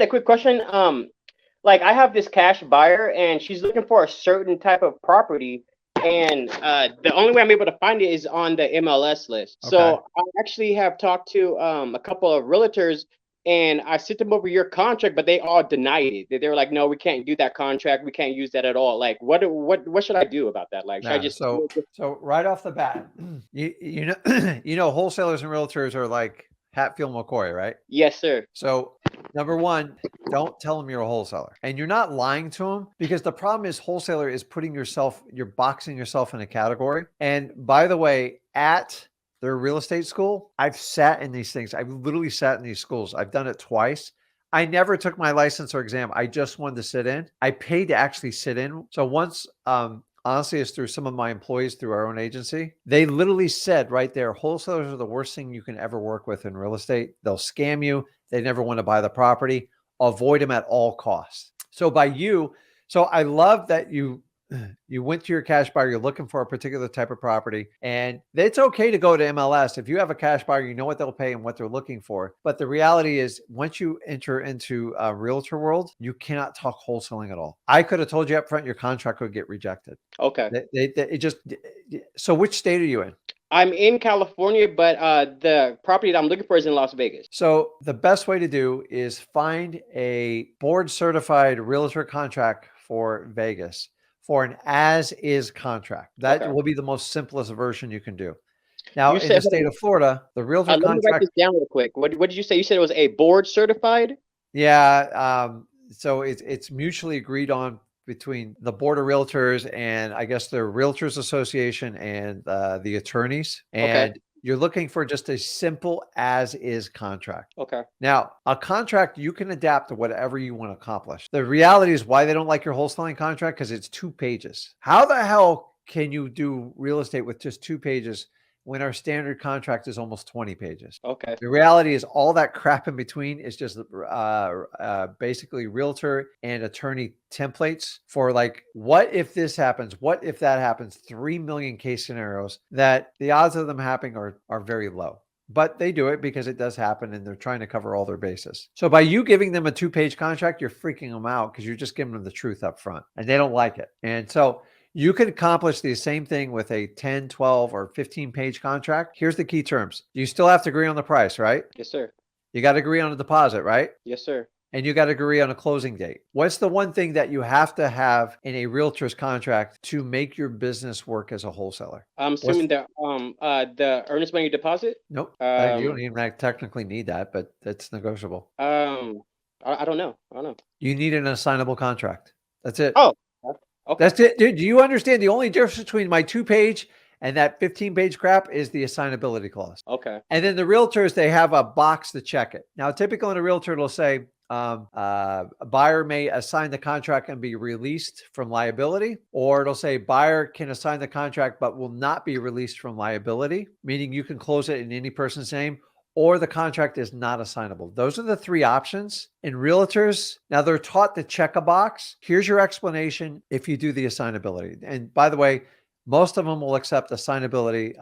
had a quick question. Like I have this cash buyer, and she's looking for a certain type of property, and the only way I'm able to find it is on the MLS list. Okay. So I actually have talked to a couple of realtors, and I sent them over your contract, but they all denied it. They were like, "No, we can't do that contract. We can't use that at all." Like, what should I do about that? Like, should I Yeah. just? So right off the bat, you know, wholesalers and realtors are like Hatfield McCoy, right? Yes, sir. So number one, don't tell them you're a wholesaler, and you're not lying to them, because the problem is wholesaler is you're boxing yourself in a category. And by the way, at their real estate school, I've sat in these things. I've literally sat in these schools. I've done it twice. I never took my license or exam. I just wanted to sit in. I paid to actually sit in. So once, honestly, it's through some of my employees through our own agency. They literally said right there, wholesalers are the worst thing you can ever work with in real estate. They'll scam you. They never want to buy the property. Avoid them at all costs. So so I love that you went to your cash buyer, you're looking for a particular type of property, and it's okay to go to MLS. If you have a cash buyer, you know what they'll pay and what they're looking for. But the reality is, once you enter into a realtor world, you cannot talk wholesaling at all. I could have told you up front your contract would get rejected. Okay. It just, so which state are you in? I'm in California, but the property that I'm looking for is in Las Vegas. So the best way to do is find a board certified realtor contract for Vegas for an as-is contract. That Okay. will be the most simplest version you can do. Now, You in the said, state of Florida, the realtor let me write contract, this down real quick. What did you say? You said it was a board certified? yeah, so it's mutually agreed on between the board of realtors and I guess the Realtors Association and the attorneys. Okay. And you're looking for just a simple as-is contract. Okay. Now, a contract you can adapt to whatever you want to accomplish. The reality is why they don't like your wholesaling contract, because it's 2 pages. How the hell can you do real estate with just 2 pages when our standard contract is almost 20 pages? Okay. The reality is all that crap in between is just basically realtor and attorney templates for like, what if this happens? What if that happens? 3 million case scenarios that the odds of them happening are very low. But they do it because it does happen and they're trying to cover all their bases. So by you giving them a 2-page contract, you're freaking them out because you're just giving them the truth up front and they don't like it. And so you can accomplish the same thing with a 10, 12, or 15-page contract. Here's the key terms. You still have to agree on the price, right? Yes, sir. You got to agree on a deposit, right? Yes, sir. And you got to agree on a closing date. What's the one thing that you have to have in a realtor's contract to make your business work as a wholesaler? I'm assuming the earnest money deposit. Nope. You don't even technically need that, but it's negotiable. I don't know. I don't know. You need an assignable contract. That's it. Oh, okay. That's it, dude. Do you understand the only difference between my 2-page and that 15-page crap is the assignability clause? Okay. And then the realtors, they have a box to check it. Now, typically in a realtor, it'll say, a buyer may assign the contract and be released from liability, or it'll say buyer can assign the contract but will not be released from liability, meaning you can close it in any person's name, or the contract is not assignable. Those are the 3 options. In realtors, now they're taught to check a box. Here's your explanation if you do the assignability. And by the way, most of them will accept assignability,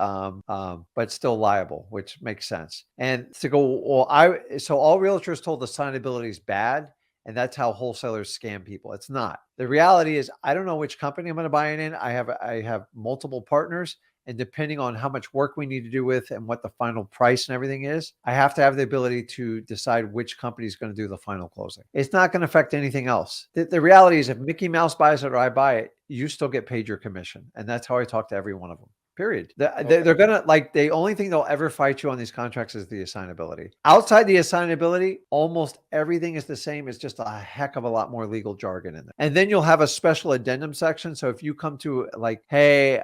but still liable, which makes sense. And to go, so all realtors told assignability is bad, and that's how wholesalers scam people. It's not. The reality is, I don't know which company I'm going to buy it in. I have multiple partners, and depending on how much work we need to do with and what the final price and everything is, I have to have the ability to decide which company is going to do the final closing. It's not going to affect anything else. The reality is, if Mickey Mouse buys it or I buy it, you still get paid your commission. And that's how I talk to every one of them. Period. They're going to, like, the only thing they'll ever fight you on these contracts is the assignability. Outside the assignability, almost everything is the same. It's just a heck of a lot more legal jargon in there. And then you'll have a special addendum section. So if you come to like, hey,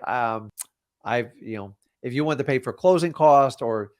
if you want to pay for closing cost, or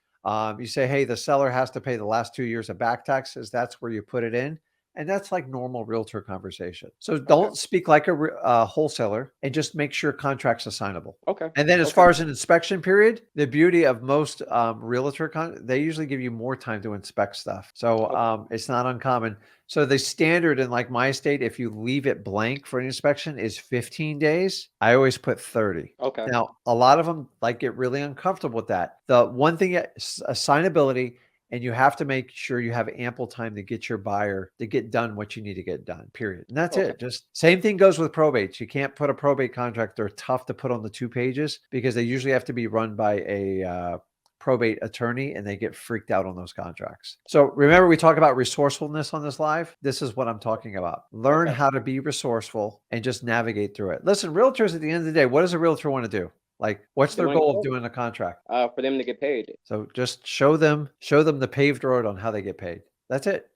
you say, hey, the seller has to pay the last 2 years of back taxes, that's where you put it in. And that's like normal realtor conversation. So don't speak like a wholesaler, and just make sure contract's assignable. Okay. And then as far as an inspection period, the beauty of most realtor, they usually give you more time to inspect stuff. So it's not uncommon. So the standard in like my state, if you leave it blank for an inspection, is 15 days. I always put 30. Okay. Now, a lot of them like get really uncomfortable with that. The one thing, assignability And you have to make sure you have ample time to get your buyer to get done what you need to get done, period. And that's Okay. it. Just same thing goes with probates. You can't put a probate contract. They're tough to put on the 2 pages because they usually have to be run by a probate attorney and they get freaked out on those contracts. So remember, we talk about resourcefulness on this live. This is what I'm talking about. Learn Okay. how to be resourceful and just navigate through it. Listen, realtors at the end of the day, what does a realtor want to do? Like, what's They their want to goal get of paid. doing a contract? For them to get paid. So just show them the paved road on how they get paid. That's it.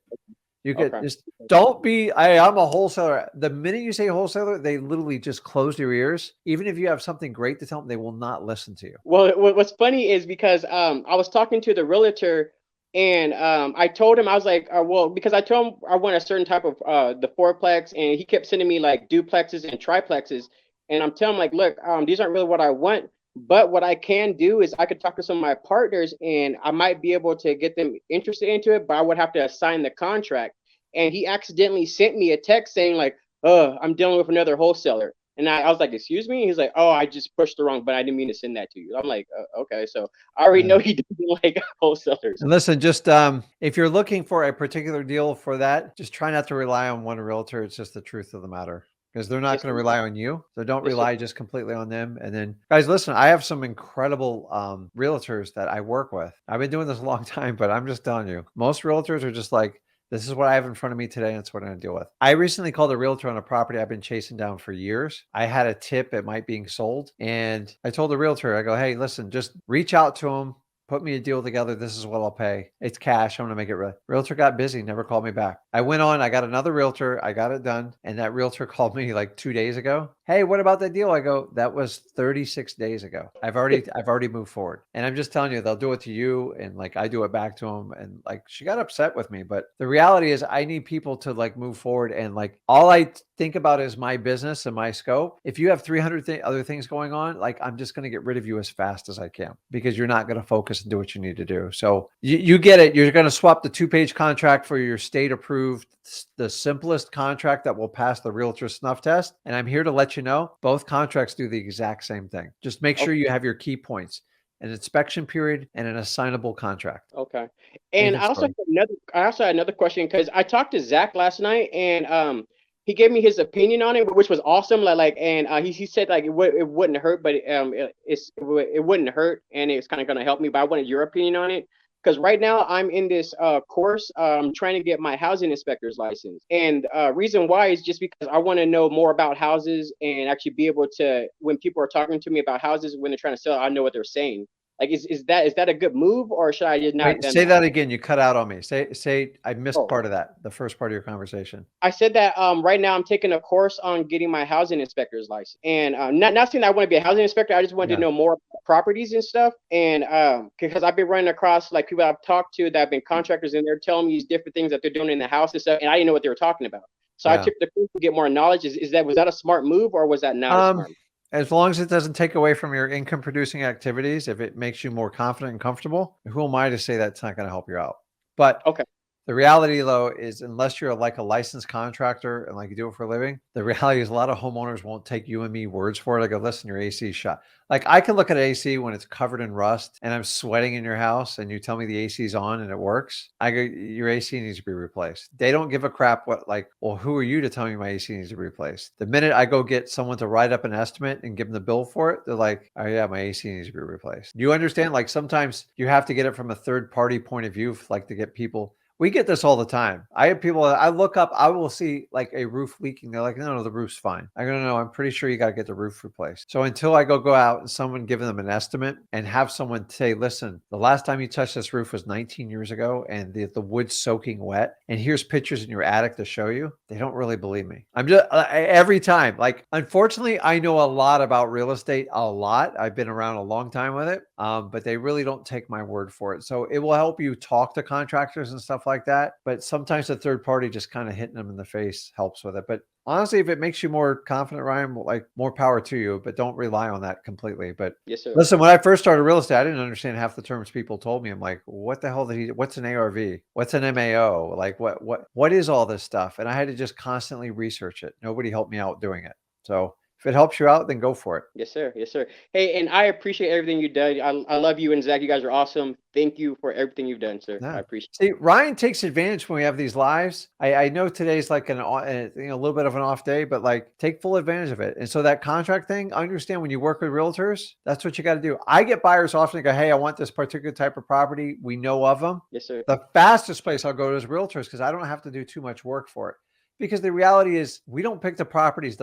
You could Okay. just don't be, I'm a wholesaler. The minute you say wholesaler, they literally just close their ears. Even if you have something great to tell them, they will not listen to you. Well, what's funny is because I was talking to the realtor, and I told him, I was like, well, because I told him I want a certain type of the fourplex, and he kept sending me like duplexes and triplexes, and I'm telling him like, look, these aren't really what I want, but what I can do is I could talk to some of my partners, and I might be able to get them interested into it, but I would have to assign the contract. And he accidentally sent me a text saying like, I'm dealing with another wholesaler. And I was like, excuse me? He's like, oh, I just pushed the wrong, but I didn't mean to send that to you. I'm like, okay. So I already know he doesn't like wholesalers. And listen, just if you're looking for a particular deal for that, just try not to rely on one realtor. It's just the truth of the matter because they're not Yes, going to sir. rely on you. So don't Yes, sir. rely just completely on them. And then, guys, listen, I have some incredible realtors that I work with. I've been doing this a long time, but I'm just telling you, most realtors are just like, this is what I have in front of me today, and that's what I'm going to deal with. I recently called a realtor on a property I've been chasing down for years. I had a tip it might being sold, and I told the realtor, I go, hey, listen, just reach out to him. Put me a deal together. This is what I'll pay. It's cash. I'm going to make it real. Realtor got busy, never called me back. I went on, I got another realtor. I got it done. And that realtor called me like 2 days ago. Hey, what about that deal? I go, that was 36 days ago. I've already moved forward. And I'm just telling you, they'll do it to you. And like, I do it back to them. And like, she got upset with me, but the reality is I need people to like move forward. And like, all I think about is my business and my scope. If you have 300 other things going on, like I'm just going to get rid of you as fast as I can because you're not going to focus and do what you need to do. So you get it. You're going to swap the 2-page contract for your state approved, the simplest contract that will pass the realtor snuff test. And I'm here to let you know both contracts do the exact same thing. Just make sure Okay. you have your key points, an inspection period and an assignable contract. Okay. And Anything, Sparky? I also had another question because I talked to Zach last night, and he gave me his opinion on it, which was awesome. And he said like it wouldn't hurt, but it wouldn't hurt, and it's kind of gonna help me. But I wanted your opinion on it. Because right now I'm in this course, trying to get my housing inspector's license, and reason why is just because I want to know more about houses and actually be able to, when people are talking to me about houses when they're trying to sell, I know what they're saying. Like, is that a good move, or should I just not Wait, done say that? that again. You cut out on me. Say I missed Oh, part of that, the first part of your conversation. I said that right now I'm taking a course on getting my housing inspector's license, and not saying I want to be a housing inspector. I just wanted to Yeah. know more about properties and stuff, and because I've been running across like people I've talked to that have been contractors, and they're telling me these different things that they're doing in the house and stuff, and I didn't know what they were talking about. So I Yeah. took the course to get more knowledge. Was that a smart move, or was that not a Um, smart move? as long as it doesn't take away from your income producing activities, if it makes you more confident and comfortable, who am I to say that's not going to help you out? But Okay. the reality though is unless you're like a licensed contractor and like you do it for a living, the reality is a lot of homeowners won't take you and me words for it. I go, listen, your AC is shot. Like I can look at AC when it's covered in rust and I'm sweating in your house and you tell me the AC is on and it works. I go, your AC needs to be replaced. They don't give a crap what like, well, who are you to tell me my AC needs to be replaced? The minute I go get someone to write up an estimate and give them the bill for it, they're like, oh yeah, my AC needs to be replaced. You understand? Like sometimes you have to get it from a third party point of view, like to get people. We get this all the time. I have people, I look up, I will see like a roof leaking. They're like, no, the roof's fine. I go, no, I'm pretty sure you got to get the roof replaced. So until I go out and someone give them an estimate and have someone say, listen, the last time you touched this roof was 19 years ago and the wood's soaking wet. And here's pictures in your attic to show you. They don't really believe me. I'm just, every time, like, unfortunately, I know a lot about real estate, a lot. I've been around a long time with it, but they really don't take my word for it. So it will help you talk to contractors and stuff like that. But sometimes the third party just kind of hitting them in the face helps with it. But honestly, if it makes you more confident, Ryan, like more power to you, but don't rely on that completely. But Yes, sir. listen, when I first started real estate, I didn't understand half the terms people told me. I'm like, what the hell what's an ARV? What's an MAO? Like what is all this stuff? And I had to just constantly research it. Nobody helped me out doing it. So If it helps you out, then go for it. Yes, sir. Yes, sir. Hey, and I appreciate everything you've done. I love you and Zach. You guys are awesome. Thank you for everything you've done, sir. I Yeah. appreciate See, Ryan takes advantage when we have these lives. I know today's like a little bit of an off day, but like take full advantage of it. And so that contract thing, understand when you work with realtors, that's what you got to do. I get buyers often that go, hey, I want this particular type of property. We know of them. Yes, sir. The fastest place I'll go to is realtors because I don't have to do too much work for it. Because the reality is we don't pick the properties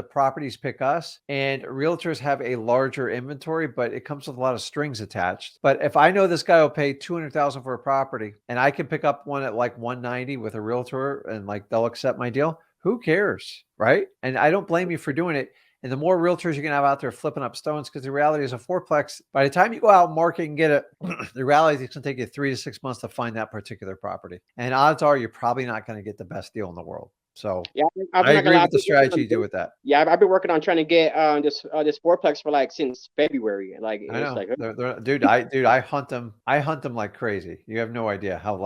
pick us, and realtors have a larger inventory, but it comes with a lot of strings attached. But if I know this guy will pay 200,000 for a property and I can pick up one at like 190 with a realtor and like they'll accept my deal, who cares? Right. And I don't blame you for doing it. And the more realtors you can have out there flipping up stones, because the reality is a fourplex, by the time you go out and market and get it, the reality is it's going to take you 3 to 6 months to find that particular property. And odds are you're probably not going to get the best deal in the world. So yeah, I'm I not gonna agree lie. with the strategy you do with that. Yeah, I've been working on trying to get this fourplex for like since February. Like I it's know, like dude. I hunt them. I hunt them like crazy. You have no idea how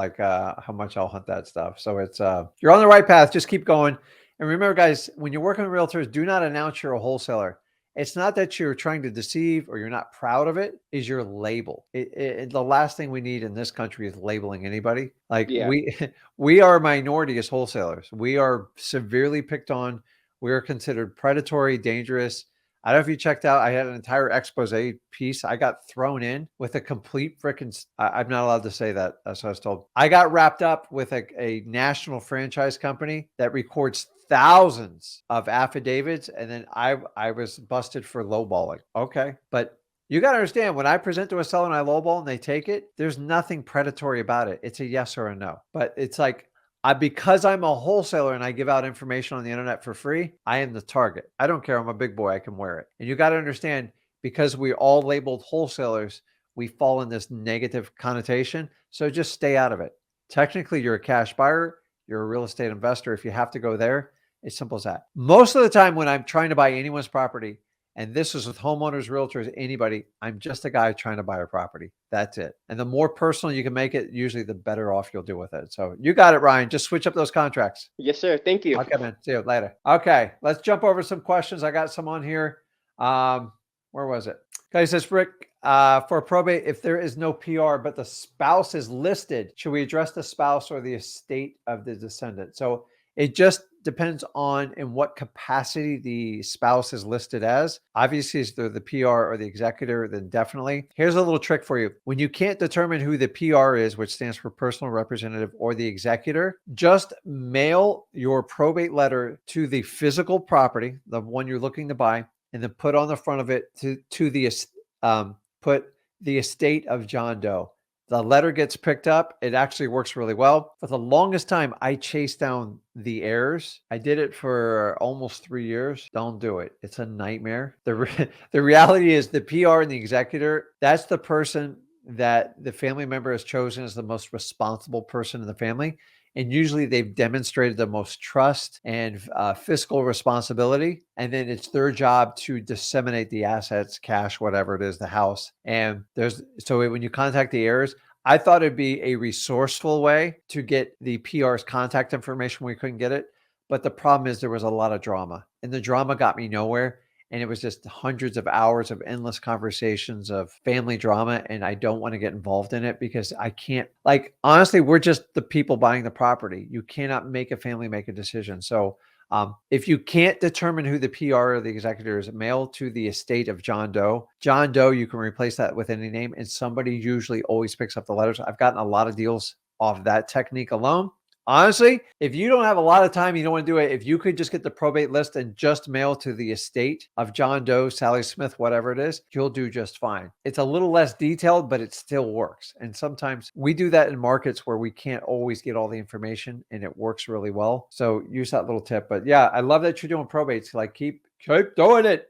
much I'll hunt that stuff. So it's you're on the right path. Just keep going. And remember, guys, when you're working with realtors, do not announce you're a wholesaler. It's not that you're trying to deceive or you're not proud of it. Is your label? The last thing we need in this country is labeling anybody. Like yeah. we are a minority as wholesalers. We are severely picked on. We are considered predatory, dangerous. I don't know if you checked out, I had an entire expose piece. I got thrown in with a complete freaking, I'm not allowed to say that. That's what I was told. I got wrapped up with a national franchise company that records thousands of affidavits. And then I was busted for lowballing. Okay. But you got to understand when I present to a seller and I lowball and they take it, there's nothing predatory about it. It's a yes or a no. But it's like, because I'm a wholesaler and I give out information on the internet for free, I am the target. I don't care. I'm a big boy. I can wear it. And you got to understand, because we all labeled wholesalers, we fall in this negative connotation. So just stay out of it. Technically, you're a cash buyer. You're a real estate investor. If you have to go there, it's simple as that. Most of the time when I'm trying to buy anyone's property, and this is with homeowners, realtors, anybody, I'm just a guy trying to buy a property. That's it. And the more personal you can make it, usually the better off you'll do with it. So you got it, Ryan. Just switch up those contracts. Yes, sir. Thank you. Okay, man. See you later. Okay, let's jump over some questions. I got some on here. Where was it? Okay, says Rick, for probate, if there is no PR, but the spouse is listed, should we address the spouse or the estate of the descendant? So it just depends on in what capacity the spouse is listed as. Obviously, if they're the PR or the executor, then definitely. Here's a little trick for you. When you can't determine who the PR is, which stands for personal representative, or the executor, just mail your probate letter to the physical property, the one you're looking to buy, and then put on the front of it to the put the estate of John Doe. The letter gets picked up. It actually works really well. For the longest time, I chased down the heirs. I did it for almost 3 years. Don't do it. It's a nightmare. The reality is the PR and the executor, that's the person that the family member has chosen as the most responsible person in the family. And usually they've demonstrated the most trust and fiscal responsibility. And then it's their job to disseminate the assets, cash, whatever it is, the house. And so when you contact the heirs, I thought it'd be a resourceful way to get the PR's contact information when we couldn't get it. But the problem is there was a lot of drama, and the drama got me nowhere. And it was just hundreds of hours of endless conversations of family drama. And I don't want to get involved in it because I can't, like, honestly, we're just the people buying the property. You cannot make a family make a decision. So if you can't determine who the PR or the executor is, mail to the estate of John Doe. John Doe, you can replace that with any name, and somebody usually always picks up the letters. I've gotten a lot of deals off that technique alone. Honestly, if you don't have a lot of time, you don't want to do it. If you could just get the probate list and just mail to the estate of John Doe, Sally Smith, whatever it is, you'll do just fine. It's a little less detailed, but it still works. And sometimes we do that in markets where we can't always get all the information, and it works really well. So use that little tip. But yeah, I love that you're doing probates. Like keep doing it.